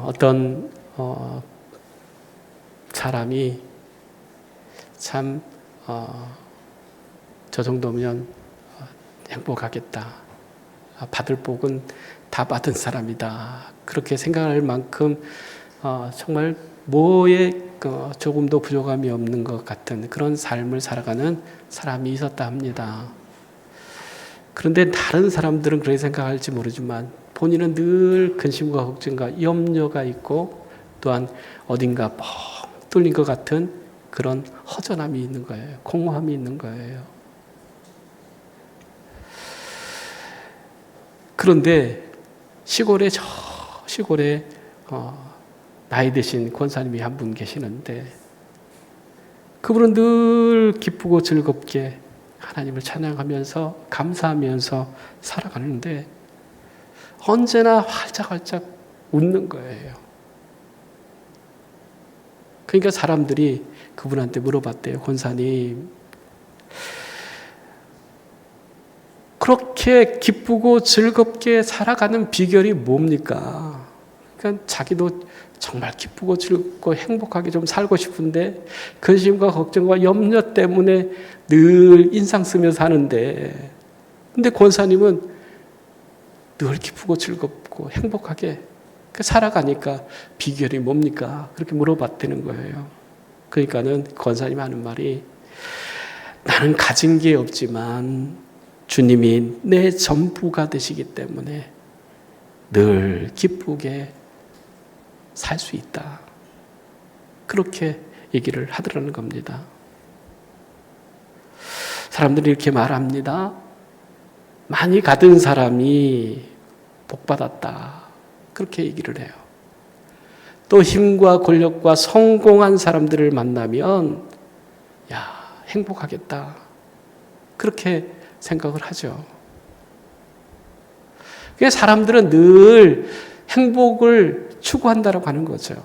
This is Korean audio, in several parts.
어떤 사람이 참 저 정도면 행복하겠다. 받을 복은 다 받은 사람이다. 그렇게 생각할 만큼 정말 뭐에 조금도 부족함이 없는 것 같은 그런 삶을 살아가는 사람이 있었다 합니다. 그런데 다른 사람들은 그렇게 생각할지 모르지만 본인은 늘 근심과 걱정과 염려가 있고 또한 어딘가 뻥 뚫린 것 같은 그런 허전함이 있는 거예요. 공허함이 있는 거예요. 그런데 시골에 나이 드신 권사님이 한 분 계시는데 그분은 늘 기쁘고 즐겁게 하나님을 찬양하면서 감사하면서 살아가는데 언제나 활짝활짝 웃는 거예요. 그러니까 사람들이 그분한테 물어봤대요. 권사님, 그렇게 기쁘고 즐겁게 살아가는 비결이 뭡니까? 그러니까 자기도 정말 기쁘고 즐겁고 행복하게 좀 살고 싶은데 근심과 걱정과 염려 때문에 늘 인상 쓰며 사는데 근데 권사님은 늘 기쁘고 즐겁고 행복하게 살아가니까 비결이 뭡니까? 그렇게 물어봤다는 거예요. 그러니까는 권사님이 하는 말이 나는 가진 게 없지만 주님이 내 전부가 되시기 때문에 늘 기쁘게 살 수 있다. 그렇게 얘기를 하더라는 겁니다. 사람들이 이렇게 말합니다. 많이 가진 사람이 복받았다. 그렇게 얘기를 해요. 또 힘과 권력과 성공한 사람들을 만나면 행복하겠다. 그렇게 생각을 하죠. 그래서 사람들은 늘 행복을 추구한다라고 하는 거죠.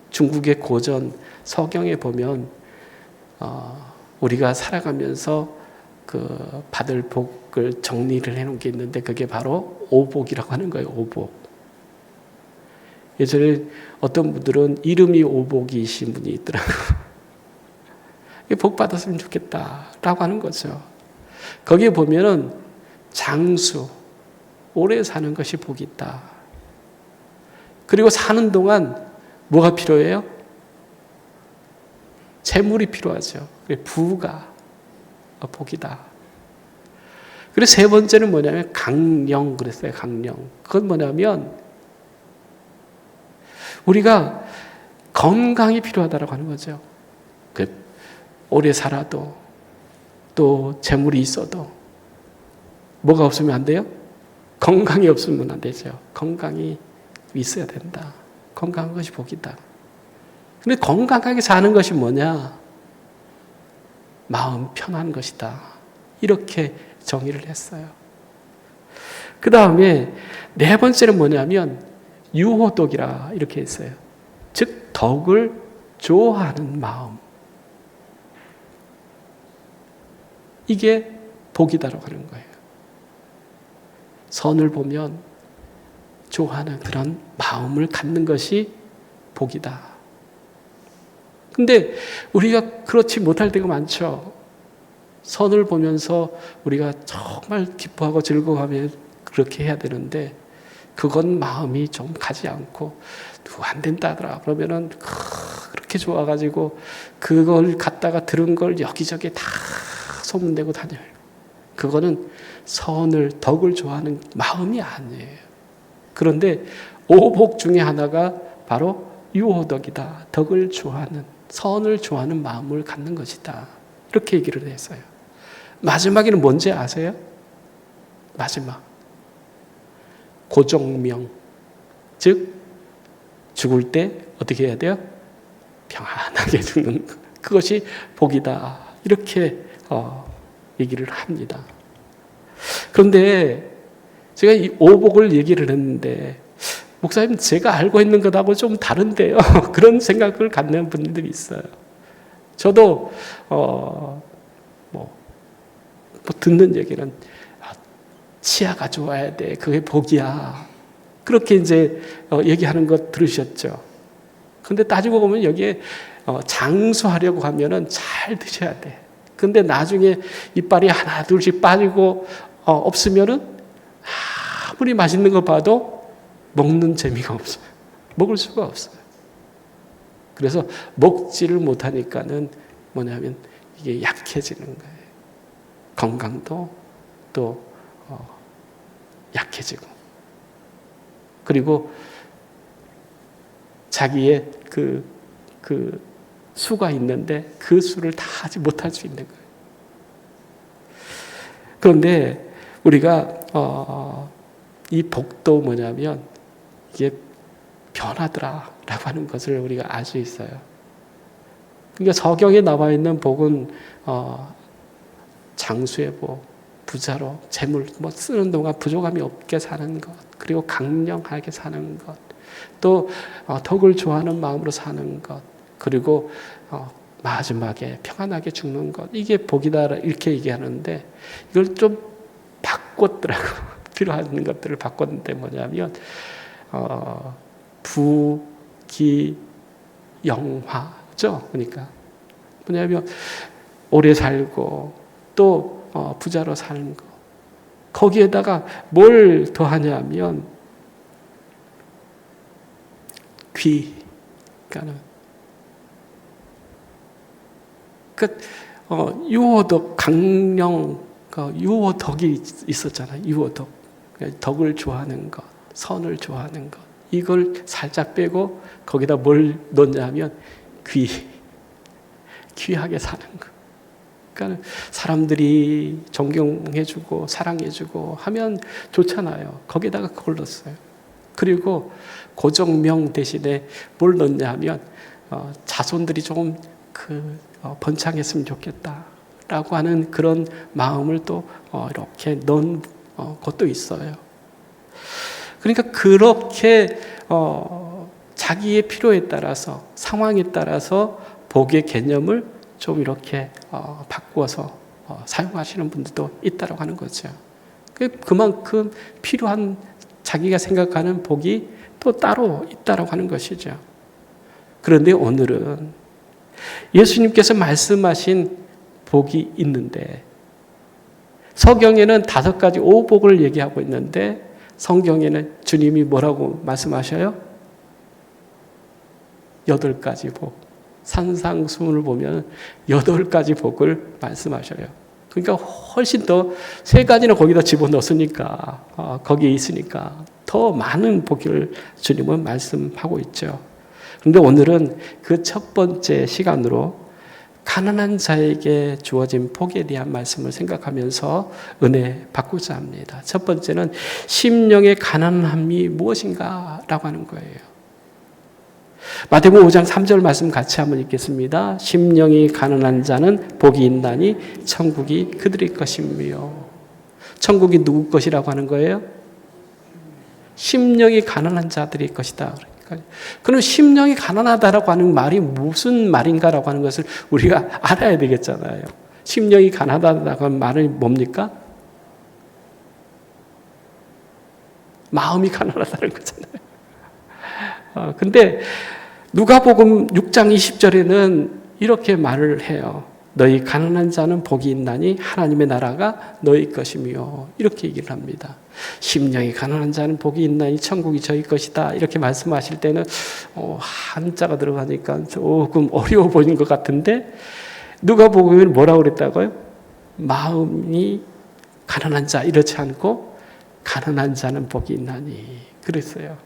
중국의 고전 서경에 보면 우리가 살아가면서 그 받을 복을 정리를 해놓은 게 있는데 그게 바로 오복이라고 하는 거예요. 오복. 예전에 어떤 분들은 이름이 오복이신 분이 있더라고요. 복 받았으면 좋겠다라고 하는 거죠. 거기에 보면은 장수, 오래 사는 것이 복이 있다. 그리고 사는 동안 뭐가 필요해요? 재물이 필요하죠. 부가 복이다. 그리고 세 번째는 뭐냐면 강령 그랬어요. 강령. 그건 뭐냐면 우리가 건강이 필요하다고 하는 거죠. 오래 살아도 또 재물이 있어도 뭐가 없으면 안 돼요? 건강이 없으면 안 되죠. 건강이 있어야 된다. 건강한 것이 복이다. 근데 건강하게 사는 것이 뭐냐? 마음 편한 것이다. 이렇게 정의를 했어요. 그 다음에 네 번째는 뭐냐면 유호덕이라 이렇게 했어요. 즉 덕을 좋아하는 마음. 이게 복이다라고 하는 거예요. 선을 보면 좋아하는 그런 마음을 갖는 것이 복이다. 근데 우리가 그렇지 못할 때가 많죠. 선을 보면서 우리가 정말 기뻐하고 즐거워하며 그렇게 해야 되는데 그건 마음이 좀 가지 않고 누구 안 된다더라 그러면은 그렇게 좋아가지고 그걸 갖다가 들은 걸 여기저기 다 소문내고 다녀요. 그거는 선을 덕을 좋아하는 마음이 아니에요. 그런데 오복 중에 하나가 바로 유호덕이다. 덕을 좋아하는 선을 좋아하는 마음을 갖는 것이다. 이렇게 얘기를 했어요. 마지막에는 뭔지 아세요? 마지막 고정명, 즉 죽을 때 어떻게 해야 돼요? 평안하게 죽는 것. 그것이 복이다. 이렇게 얘기를 합니다. 그런데 제가 이 오복을 얘기를 했는데 목사님 제가 알고 있는 것하고 좀 다른데요. 그런 생각을 갖는 분들이 있어요. 저도 듣는 얘기는 치아가 좋아야 돼. 그게 복이야. 그렇게 이제 얘기하는 것 들으셨죠. 근데 따지고 보면 여기에 장수하려고 하면은 잘 드셔야 돼. 근데 나중에 이빨이 하나 둘씩 빠지고 없으면은 아무리 맛있는 거 봐도 먹는 재미가 없어요. 먹을 수가 없어요. 그래서 먹지를 못하니까는 뭐냐면 이게 약해지는 거예요. 건강도 또 약해지고, 그리고 자기의 그 수가 있는데 그 수를 다 하지 못할 수 있는 거예요. 그런데 우리가 이 복도 뭐냐면 이게 변하더라라고 하는 것을 우리가 알 수 있어요. 그러니까 성경에 나와 있는 복은 장수의 복, 부자로 재물 쓰는 동안 부족함이 없게 사는 것, 그리고 강령하게 사는 것, 또 덕을 좋아하는 마음으로 사는 것, 그리고 마지막에 평안하게 죽는 것, 이게 복이다 이렇게 얘기하는데 이걸 좀 바꿨더라고. 필요한 것들을 바꿨는데 뭐냐면 부귀영화죠. 그러니까 뭐냐면 오래 살고 또 부자로 사는 것, 거기에다가 뭘 더하냐면 귀, 그러니까는 유호덕, 강령, 유호덕이 있었잖아요. 유호덕, 덕을 좋아하는 것, 선을 좋아하는 것, 이걸 살짝 빼고 거기다 뭘 넣냐면 귀하게 사는 것. 그러니까 사람들이 존경해주고 사랑해주고 하면 좋잖아요. 거기다가 그걸 넣었어요. 그리고 고정명 대신에 뭘 넣냐면 자손들이 조금 번창했으면 좋겠다라고 하는 그런 마음을 또 이렇게 넣은 것도 있어요. 그러니까 그렇게 자기의 필요에 따라서, 상황에 따라서 복의 개념을 좀 이렇게 바꾸어서 사용하시는 분들도 있다고 하는 거죠. 그만큼 필요한 자기가 생각하는 복이 또 따로 있다고 하는 것이죠. 그런데 오늘은 예수님께서 말씀하신 복이 있는데, 서경에는 5가지 오복을 얘기하고 있는데 성경에는 주님이 뭐라고 말씀하셔요? 8가지 복. 산상수훈을 보면 8가지 복을 말씀하셔요. 그러니까 훨씬 더 3가지는 거기다 집어넣었으니까, 거기에 있으니까 더 많은 복을 주님은 말씀하고 있죠. 그런데 오늘은 그 첫 번째 시간으로 가난한 자에게 주어진 복에 대한 말씀을 생각하면서 은혜 받고자 합니다. 첫 번째는 심령의 가난함이 무엇인가 라고 하는 거예요. 마태복음 5장 3절 말씀 같이 한번 읽겠습니다. 심령이 가난한 자는 복이 있나니 천국이 그들의 것이며. 천국이 누구 것이라고 하는 거예요? 심령이 가난한 자들의 것이다. 그럼 심령이 가난하다라고 하는 말이 무슨 말인가라고 하는 것을 우리가 알아야 되겠잖아요. 심령이 가난하다라고 하는 말은 뭡니까? 마음이 가난하다는 거잖아요. 근데 누가복음 6장 20절에는 이렇게 말을 해요. 너희 가난한 자는 복이 있나니 하나님의 나라가 너희 것이며, 이렇게 얘기를 합니다. 심령이 가난한 자는 복이 있나니 천국이 저희 것이다, 이렇게 말씀하실 때는 한자가 들어가니까 조금 어려워 보이는 것 같은데, 누가복음은 뭐라고 그랬다고요? 마음이 가난한 자, 이렇지 않고 가난한 자는 복이 있나니 그랬어요.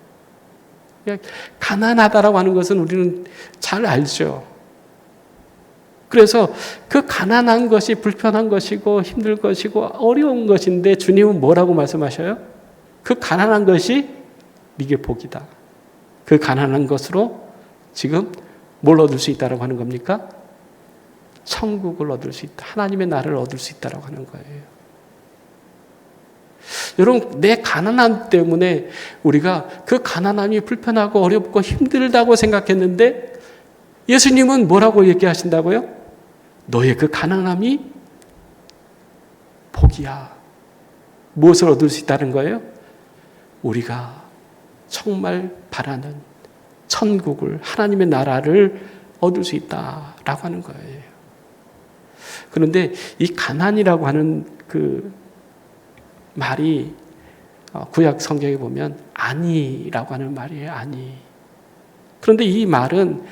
가난하다라고 하는 것은 우리는 잘 알죠. 그래서 그 가난한 것이 불편한 것이고 힘들 것이고 어려운 것인데 주님은 뭐라고 말씀하셔요? 그 가난한 것이 네게 복이다. 그 가난한 것으로 지금 뭘 얻을 수 있다라고 하는 겁니까? 천국을 얻을 수 있다. 하나님의 나라를 얻을 수 있다라고 하는 거예요. 여러분, 내 가난함 때문에 우리가 그 가난함이 불편하고 어렵고 힘들다고 생각했는데 예수님은 뭐라고 얘기하신다고요? 너의 그 가난함이 복이야. 무엇을 얻을 수 있다는 거예요? 우리가 정말 바라는 천국을, 하나님의 나라를 얻을 수 있다라고 하는 거예요. 그런데 이 가난이라고 하는 그 말이 구약 성경에 보면 아니라고 하는 말이에요. 아니. 그런데 이 말은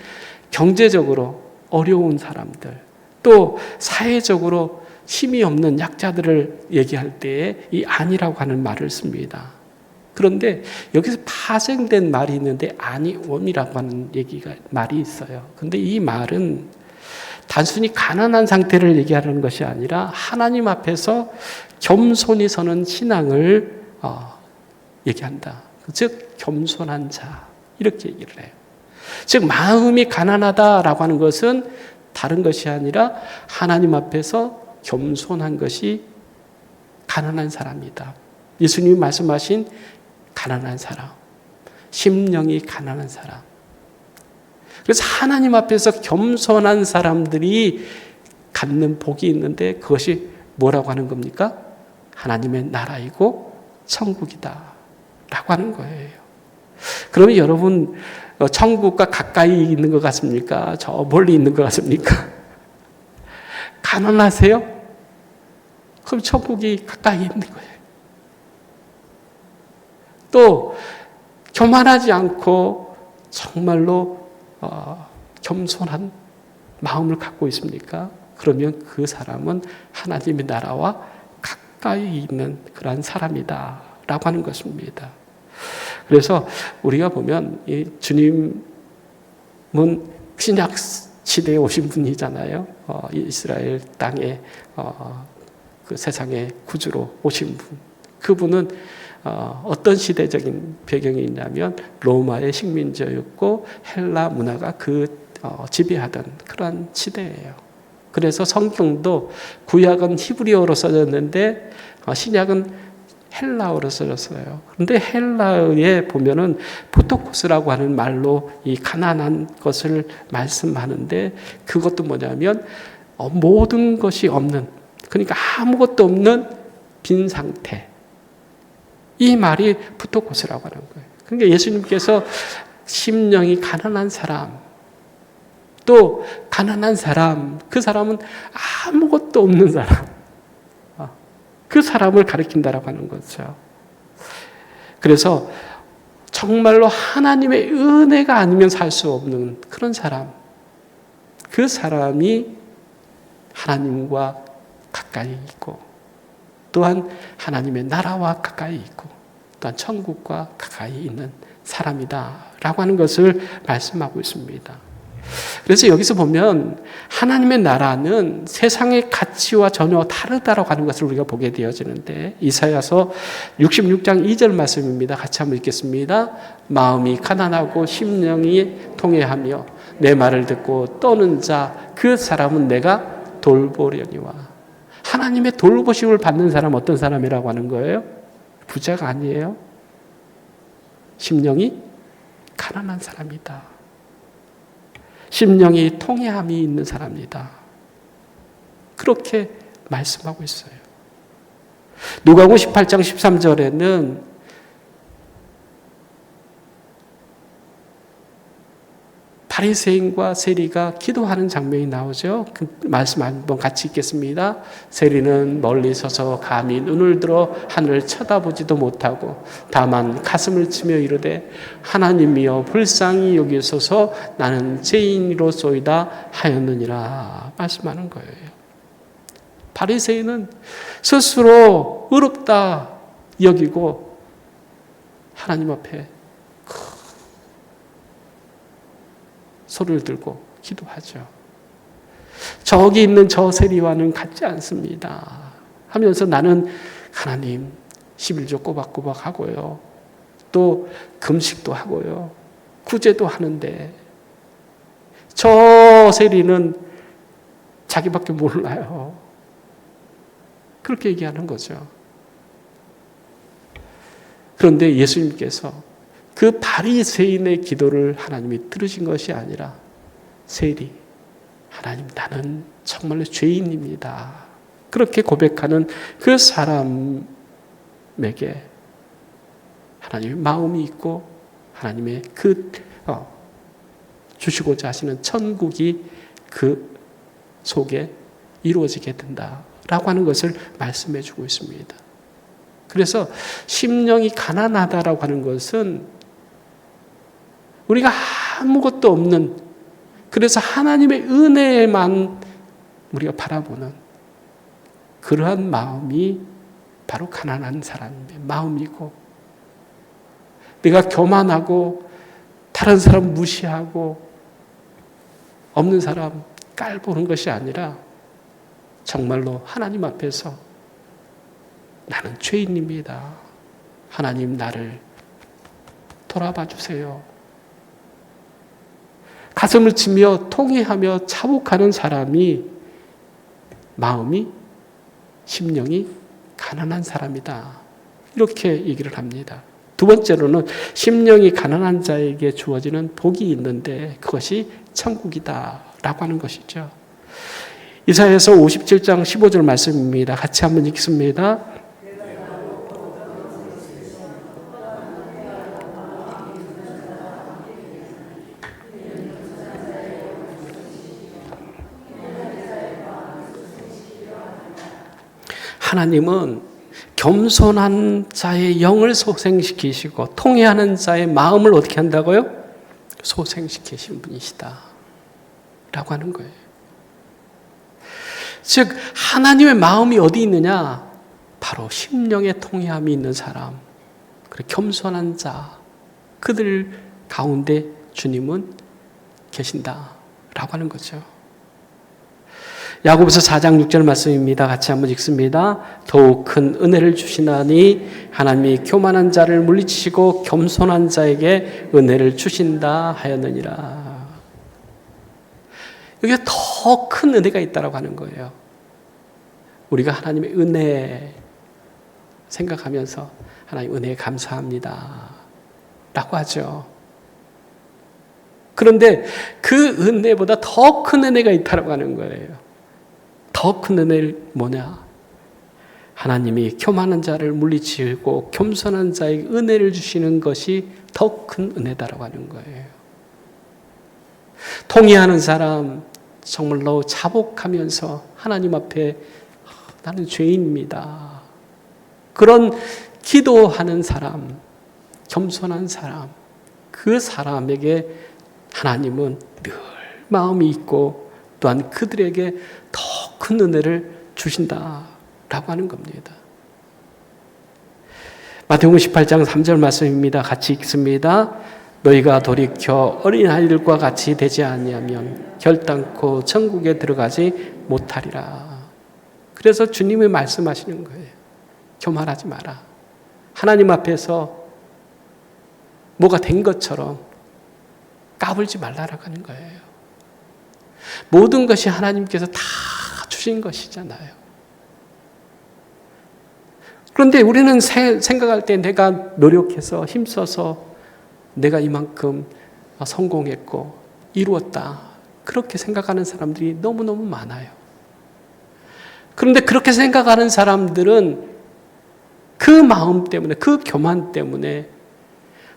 경제적으로 어려운 사람들, 또 사회적으로 힘이 없는 약자들을 얘기할 때에 이 아니라고 하는 말을 씁니다. 그런데 여기서 파생된 말이 있는데 아니옴이라고 하는 말이 있어요. 그런데 이 말은 단순히 가난한 상태를 얘기하는 것이 아니라 하나님 앞에서 겸손히 서는 신앙을 얘기한다. 즉 겸손한 자 이렇게 얘기를 해요. 즉 마음이 가난하다라고 하는 것은 다른 것이 아니라 하나님 앞에서 겸손한 것이 가난한 사람이다. 예수님이 말씀하신 가난한 사람, 심령이 가난한 사람. 그래서 하나님 앞에서 겸손한 사람들이 갖는 복이 있는데 그것이 뭐라고 하는 겁니까? 하나님의 나라이고 천국이다 라고 하는 거예요. 그러면 여러분 천국과 가까이 있는 것 같습니까? 저 멀리 있는 것 같습니까? 가난하세요? 그럼 천국이 가까이 있는 거예요. 또 교만하지 않고 정말로 겸손한 마음을 갖고 있습니까? 그러면 그 사람은 하나님의 나라와 가까이 있는 그러한 사람이다 라고 하는 것입니다. 그래서 우리가 보면 이 주님은 신약 시대에 오신 분이잖아요. 이스라엘 땅에 그 세상의 구주로 오신 분. 그분은 어떤 시대적인 배경이 있냐면 로마의 식민지였고 헬라 문화가 지배하던 그런 시대예요. 그래서 성경도 구약은 히브리어로 써졌는데 신약은 헬라어로 써졌어요. 그런데 헬라어에 보면은 부토코스라고 하는 말로 이 가난한 것을 말씀하는데 그것도 뭐냐면 모든 것이 없는, 그러니까 아무것도 없는 빈 상태. 이 말이 부토코스라고 하는 거예요. 그러니까 예수님께서 심령이 가난한 사람, 또 가난한 사람, 그 사람은 아무것도 없는 사람, 그 사람을 가리킨다라고 하는 거죠. 그래서 정말로 하나님의 은혜가 아니면 살 수 없는 그런 사람, 그 사람이 하나님과 가까이 있고 또한 하나님의 나라와 가까이 있고 또한 천국과 가까이 있는 사람이다라고 하는 것을 말씀하고 있습니다. 그래서 여기서 보면 하나님의 나라는 세상의 가치와 전혀 다르다라고 하는 것을 우리가 보게 되어지는데 이사야서 66장 2절 말씀입니다. 같이 한번 읽겠습니다. 마음이 가난하고 심령이 통회하며 내 말을 듣고 떠는 자 그 사람은 내가 돌보려니와. 하나님의 돌보심을 받는 사람 어떤 사람이라고 하는 거예요? 부자가 아니에요. 심령이 가난한 사람이다. 심령이 통회함이 있는 사람이다. 그렇게 말씀하고 있어요. 누가복음 18장 13절에는 바리새인과 세리가 기도하는 장면이 나오죠. 그 말씀 한번 같이 읽겠습니다. 세리는 멀리 서서 감히 눈을 들어 하늘을 쳐다보지도 못하고 다만 가슴을 치며 이르되 하나님이여 불쌍히 여기소서 나는 죄인이로소이다 하였느니라 말씀하는 거예요. 바리새인은 스스로 의롭다 여기고 하나님 앞에 소리를 들고 기도하죠. 저기 있는 저 세리와는 같지 않습니다. 하면서 나는 하나님 11조 꼬박꼬박 하고요. 또 금식도 하고요. 구제도 하는데 저 세리는 자기밖에 몰라요. 그렇게 얘기하는 거죠. 그런데 예수님께서 그 바리새인의 기도를 하나님이 들으신 것이 아니라 세리, 하나님 나는 정말로 죄인입니다. 그렇게 고백하는 그 사람에게 하나님의 마음이 있고 하나님의 주시고자 하시는 천국이 그 속에 이루어지게 된다라고 하는 것을 말씀해 주고 있습니다. 그래서 심령이 가난하다라고 하는 것은 우리가 아무것도 없는, 그래서 하나님의 은혜만 우리가 바라보는 그러한 마음이 바로 가난한 사람의 마음이고, 내가 교만하고 다른 사람 무시하고 없는 사람 깔보는 것이 아니라 정말로 하나님 앞에서 나는 죄인입니다. 하나님 나를 돌아봐 주세요. 가슴을 치며 통회하며 자복하는 사람이 마음이 심령이 가난한 사람이다. 이렇게 얘기를 합니다. 두 번째로는 심령이 가난한 자에게 주어지는 복이 있는데 그것이 천국이다 라고 하는 것이죠. 이사야서 57장 15절 말씀입니다. 같이 한번 읽습니다. 하나님은 겸손한 자의 영을 소생시키시고 통회하는 자의 마음을 어떻게 한다고요? 소생시키신 분이시다 라고 하는 거예요. 즉 하나님의 마음이 어디 있느냐? 바로 심령의 통회함이 있는 사람, 그리고 겸손한 자, 그들 가운데 주님은 계신다라고 하는 거죠. 야고보서 4장 6절 말씀입니다. 같이 한번 읽습니다. 더욱 큰 은혜를 주시나니 하나님이 교만한 자를 물리치시고 겸손한 자에게 은혜를 주신다 하였느니라. 여기에 더 큰 은혜가 있다라고 하는 거예요. 우리가 하나님의 은혜 생각하면서 하나님 은혜에 감사합니다 라고 하죠. 그런데 그 은혜보다 더 큰 은혜가 있다라고 하는 거예요. 더 큰 은혜는 뭐냐? 하나님이 교만한 자를 물리치고 겸손한 자에게 은혜를 주시는 것이 더 큰 은혜다라고 하는 거예요. 통회하는 사람, 정말로 자복하면서 하나님 앞에 나는 죄인입니다. 그런 기도하는 사람, 겸손한 사람, 그 사람에게 하나님은 늘 마음이 있고 또한 그들에게 더 큰 은혜를 주신다라고 하는 겁니다. 마태복음 18장 3절 말씀입니다. 같이 읽습니다. 너희가 돌이켜 어린아이들과 같이 되지 아니하면 결단코 천국에 들어가지 못하리라. 그래서 주님이 말씀하시는 거예요. 교만하지 마라. 하나님 앞에서 뭐가 된 것처럼 까불지 말라라고 하는 거예요. 모든 것이 하나님께서 다 주신 것이잖아요. 그런데 우리는 생각할 때 내가 노력해서 힘써서 내가 이만큼 성공했고 이루었다, 그렇게 생각하는 사람들이 너무너무 많아요. 그런데 그렇게 생각하는 사람들은 그 마음 때문에, 그 교만 때문에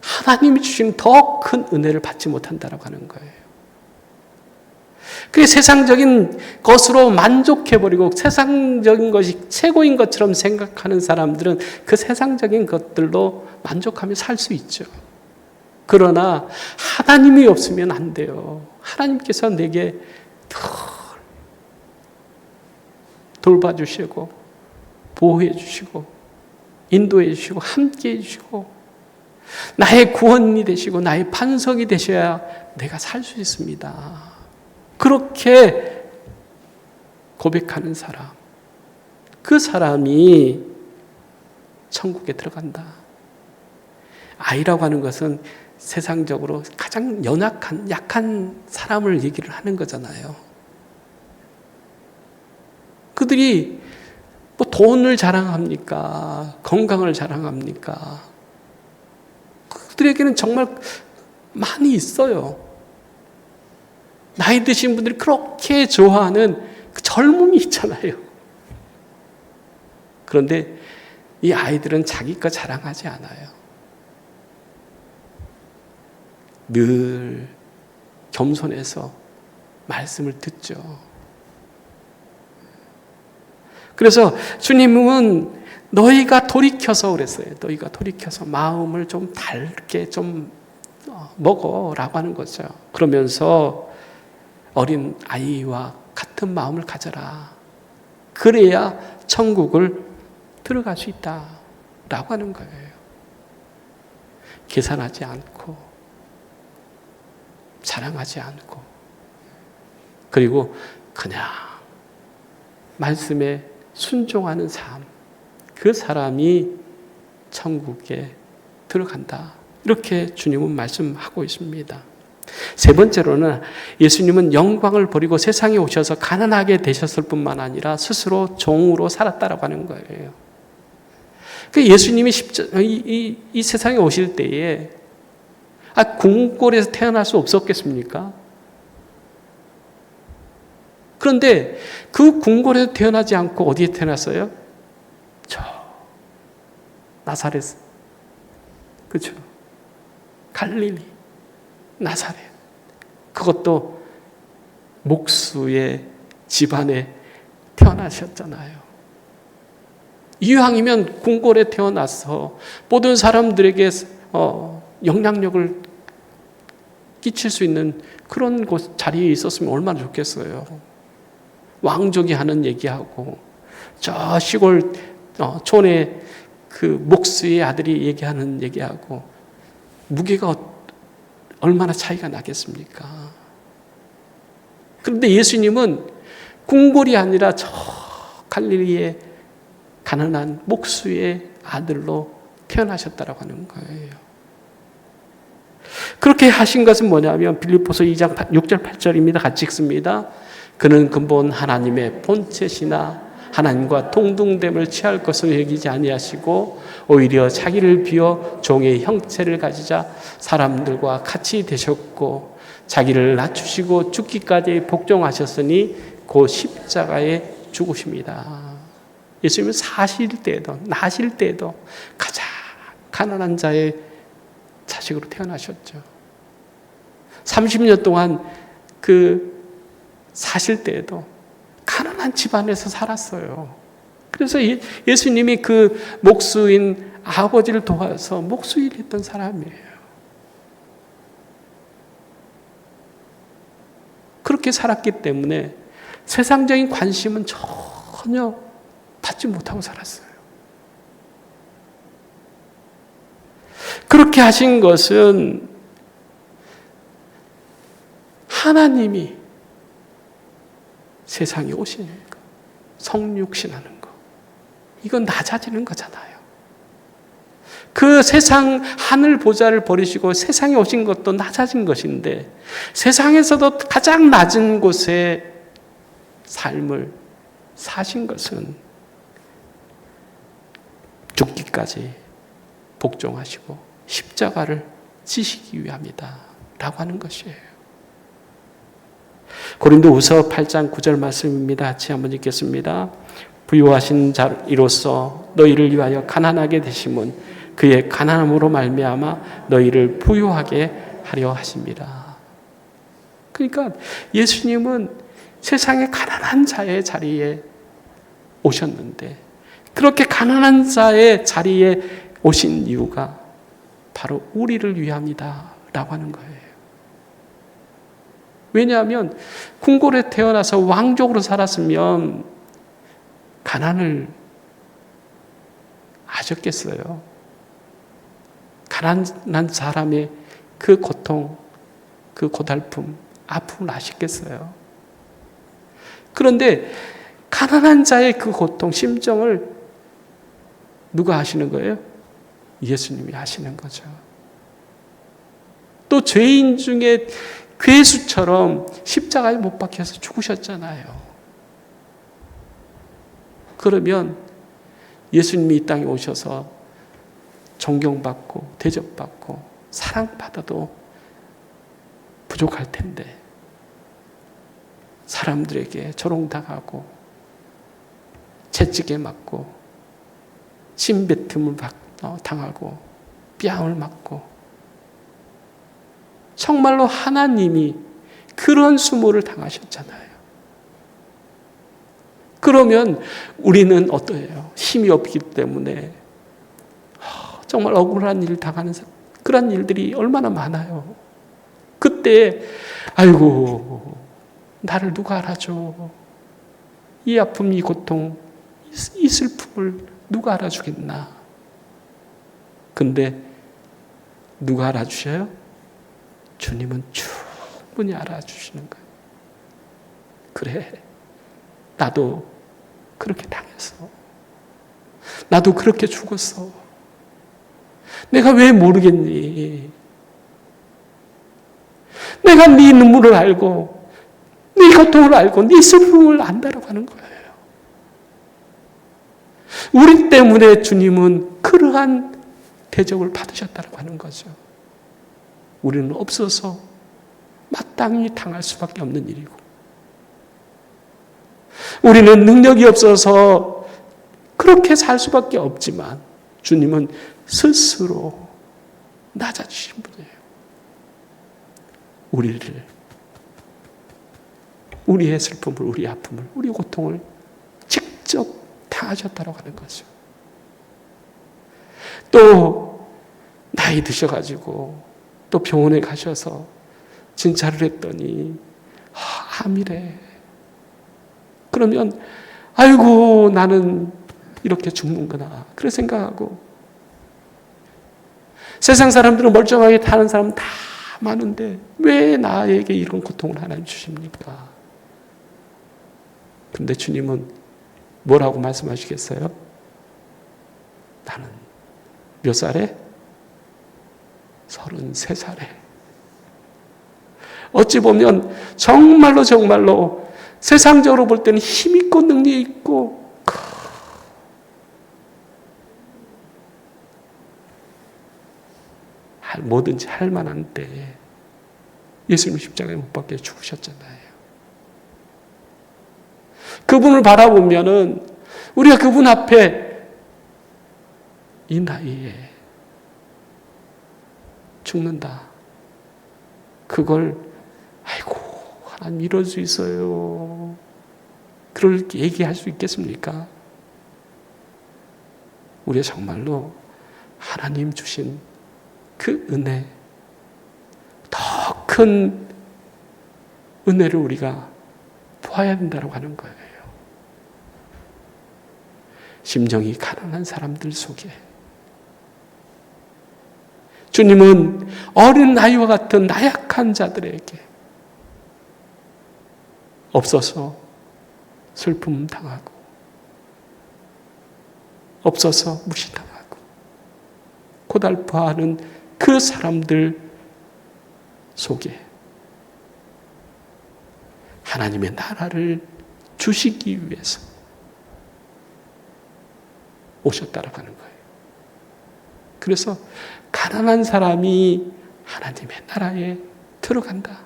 하나님이 주신 더 큰 은혜를 받지 못한다라고 하는 거예요. 그 세상적인 것으로 만족해버리고 세상적인 것이 최고인 것처럼 생각하는 사람들은 그 세상적인 것들로 만족하며 살 수 있죠. 그러나 하나님이 없으면 안 돼요. 하나님께서 내게 돌봐주시고 보호해 주시고 인도해 주시고 함께해 주시고 나의 구원이 되시고 나의 반석이 되셔야 내가 살 수 있습니다. 그렇게 고백하는 사람, 그 사람이 천국에 들어간다. 아이라고 하는 것은 세상적으로 가장 약한 사람을 얘기를 하는 거잖아요. 그들이 뭐 돈을 자랑합니까? 건강을 자랑합니까? 그들에게는 정말 많이 있어요. 나이 드신 분들이 그렇게 좋아하는 그 젊음이 있잖아요. 그런데 이 아이들은 자기 거 자랑하지 않아요. 늘 겸손해서 말씀을 듣죠. 그래서 주님은 너희가 돌이켜서 그랬어요. 너희가 돌이켜서 마음을 좀 달게 좀 먹어라고 하는 거죠. 그러면서 어린 아이와 같은 마음을 가져라. 그래야 천국을 들어갈 수 있다라고 하는 거예요. 계산하지 않고 자랑하지 않고 그리고 그냥 말씀에 순종하는 삶, 그 사람이 천국에 들어간다. 이렇게 주님은 말씀하고 있습니다. 세 번째로는 예수님은 영광을 버리고 세상에 오셔서 가난하게 되셨을 뿐만 아니라 스스로 종으로 살았다라고 하는 거예요. 예수님이 이 세상에 오실 때에 궁궐에서 태어날 수 없었겠습니까? 그런데 그 궁궐에서 태어나지 않고 어디에 태어났어요? 저 나사렛, 그렇죠? 갈릴리, 나사렛. 그것도 목수의 집안에 태어나셨잖아요. 이왕이면 궁궐에 태어나서 모든 사람들에게 영향력을 끼칠 수 있는 그런 곳 자리에 있었으면 얼마나 좋겠어요. 왕족이 하는 얘기하고 저 시골 촌에 그 목수의 아들이 얘기하는 얘기하고 무게가 얼마나 차이가 나겠습니까? 그런데 예수님은 궁궐이 아니라 저 갈릴리의 가난한 목수의 아들로 태어나셨다라고 하는 거예요. 그렇게 하신 것은 뭐냐면 빌립보서 2장 6절 8절입니다. 같이 읽습니다. 그는 근본 하나님의 본체시나 하나님과 동등됨을 취할 것을 여기지 아니하시고 오히려 자기를 비워 종의 형체를 가지자 사람들과 같이 되셨고 자기를 낮추시고 죽기까지 복종하셨으니 곧 십자가에 죽으십니다. 예수님은 사실 때에도 나실 때에도 가장 가난한 자의 자식으로 태어나셨죠. 30년 동안 사실 때에도 가난한 집안에서 살았어요. 그래서 예수님이 그 목수인 아버지를 도와서 목수일 했던 사람이에요. 그렇게 살았기 때문에 세상적인 관심은 전혀 받지 못하고 살았어요. 그렇게 하신 것은 하나님이 세상에 오시는 거, 성육신하는 거, 이건 낮아지는 거잖아요. 그 세상 하늘 보좌를 버리시고 세상에 오신 것도 낮아진 것인데 세상에서도 가장 낮은 곳에 삶을 사신 것은 죽기까지 복종하시고 십자가를 지시기 위함이다 라고 하는 것이에요. 고린도후서 8장 9절 말씀입니다. 같이 한번 읽겠습니다. 부유하신 자이로서 너희를 위하여 가난하게 되심은 그의 가난함으로 말미암아 너희를 부유하게 하려 하십니다. 그러니까 예수님은 세상의 가난한 자의 자리에 오셨는데 그렇게 가난한 자의 자리에 오신 이유가 바로 우리를 위함이다 라고 하는 거예요. 왜냐하면 궁궐에 태어나서 왕족으로 살았으면 가난을 아셨겠어요? 가난한 사람의 그 고통, 그 고달픔, 아픔을 아셨겠어요? 그런데 가난한 자의 그 고통, 심정을 누가 하시는 거예요? 예수님이 하시는 거죠. 또 죄인 중에 괴수처럼 십자가에 못 박혀서 죽으셨잖아요. 그러면 예수님이 이 땅에 오셔서 존경받고 대접받고 사랑받아도 부족할 텐데 사람들에게 조롱당하고 채찍에 맞고 침뱉음을 당하고 뺨을 맞고 정말로 하나님이 그런 수모를 당하셨잖아요. 그러면 우리는 어떠해요? 힘이 없기 때문에 정말 억울한 일 당하는 그런 일들이 얼마나 많아요. 그때 아이고 나를 누가 알아줘. 이 아픔, 이 고통, 이 슬픔을 누가 알아주겠나. 근데 누가 알아주셔요? 주님은 충분히 알아주시는 거예요. 그래, 나도 그렇게 당했어. 나도 그렇게 죽었어. 내가 왜 모르겠니? 내가 네 눈물을 알고 네 고통을 알고 네 슬픔을 안다라고 하는 거예요. 우리 때문에 주님은 그러한 대접을 받으셨다고 하는 거죠. 우리는 없어서 마땅히 당할 수밖에 없는 일이고, 우리는 능력이 없어서 그렇게 살 수밖에 없지만 주님은 스스로 낮아지신 분이에요. 우리의 슬픔을, 우리의 아픔을, 우리의 고통을 직접 당하셨다고 하는 거죠. 또 나이 드셔가지고 또 병원에 가셔서 진찰을 했더니 암이래. 그러면 아이고 나는 이렇게 죽는구나 그래 생각하고, 세상 사람들은 멀쩡하게 사는 사람 다 많은데 왜 나에게 이런 고통을 하나님 주십니까? 근데 주님은 뭐라고 말씀하시겠어요? 나는 몇 살에? 33살에. 어찌 보면 정말로 세상적으로 볼 때는 힘 있고 능력이 있고 뭐든지 할 만한 때에 예수님 십자가에 못 박혀 죽으셨잖아요. 그분을 바라보면은 우리가 그분 앞에 이 나이에 죽는다. 그걸 아이고 하나님 이럴 수 있어요. 그럴 얘기할 수 있겠습니까? 우리가 정말로 하나님 주신 그 은혜, 더 큰 은혜를 우리가 보아야 된다고 하는 거예요. 심정이 가난한 사람들 속에 주님은 어린 아이와 같은 나약한 자들에게 없어서 슬픔 당하고, 없어서 무시당하고, 고달퍼하는 그 사람들 속에 하나님의 나라를 주시기 위해서 오셨다라고 하는 거예요. 그래서 가난한 사람이 하나님의 나라에 들어간다.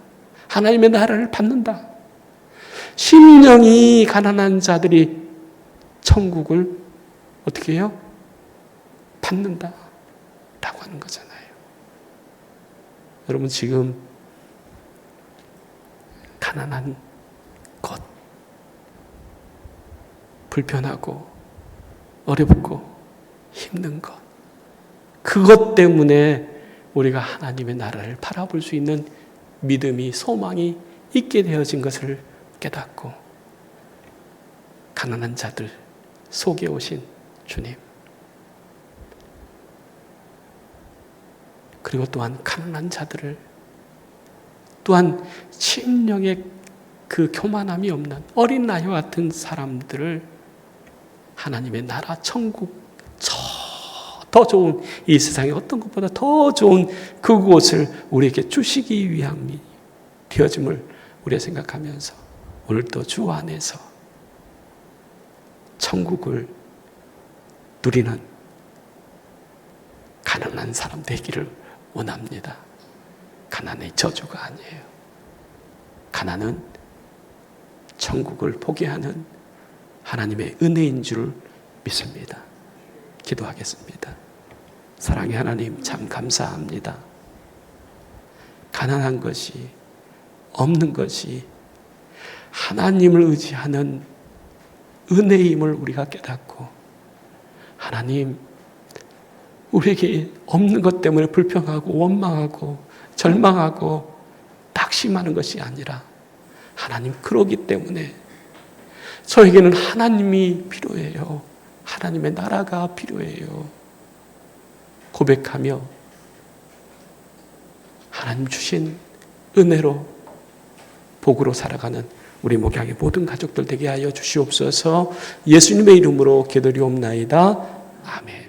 하나님의 나라를 받는다. 심령이 가난한 자들이 천국을 어떻게 해요? 받는다. 라고 하는 거잖아요. 여러분 지금 가난한 것, 불편하고 어렵고 힘든 것, 그것 때문에 우리가 하나님의 나라를 바라볼 수 있는 믿음이, 소망이 있게 되어진 것을 깨닫고 가난한 자들 속에 오신 주님, 그리고 또한 가난한 자들을, 또한 심령의 그 교만함이 없는 어린 아이와 같은 사람들을 하나님의 나라 천국, 더 좋은, 이 세상에 어떤 것보다 더 좋은 그곳을 우리에게 주시기 위함이 되어짐을 우리가 생각하면서 오늘도 주 안에서 천국을 누리는 가난한 사람 되기를 원합니다. 가난의 저주가 아니에요. 가난은 천국을 보게 하는 하나님의 은혜인 줄 믿습니다. 기도하겠습니다. 사랑의 하나님, 참 감사합니다. 가난한 것이, 없는 것이 하나님을 의지하는 은혜임을 우리가 깨닫고, 하나님, 우리에게 없는 것 때문에 불평하고 원망하고 절망하고 낙심하는 것이 아니라, 하나님, 그러기 때문에 저에게는 하나님이 필요해요. 하나님의 나라가 필요해요. 고백하며 하나님 주신 은혜로, 복으로 살아가는 우리 목양의 모든 가족들 되게 하여 주시옵소서. 예수님의 이름으로 기도드리옵나이다. 아멘.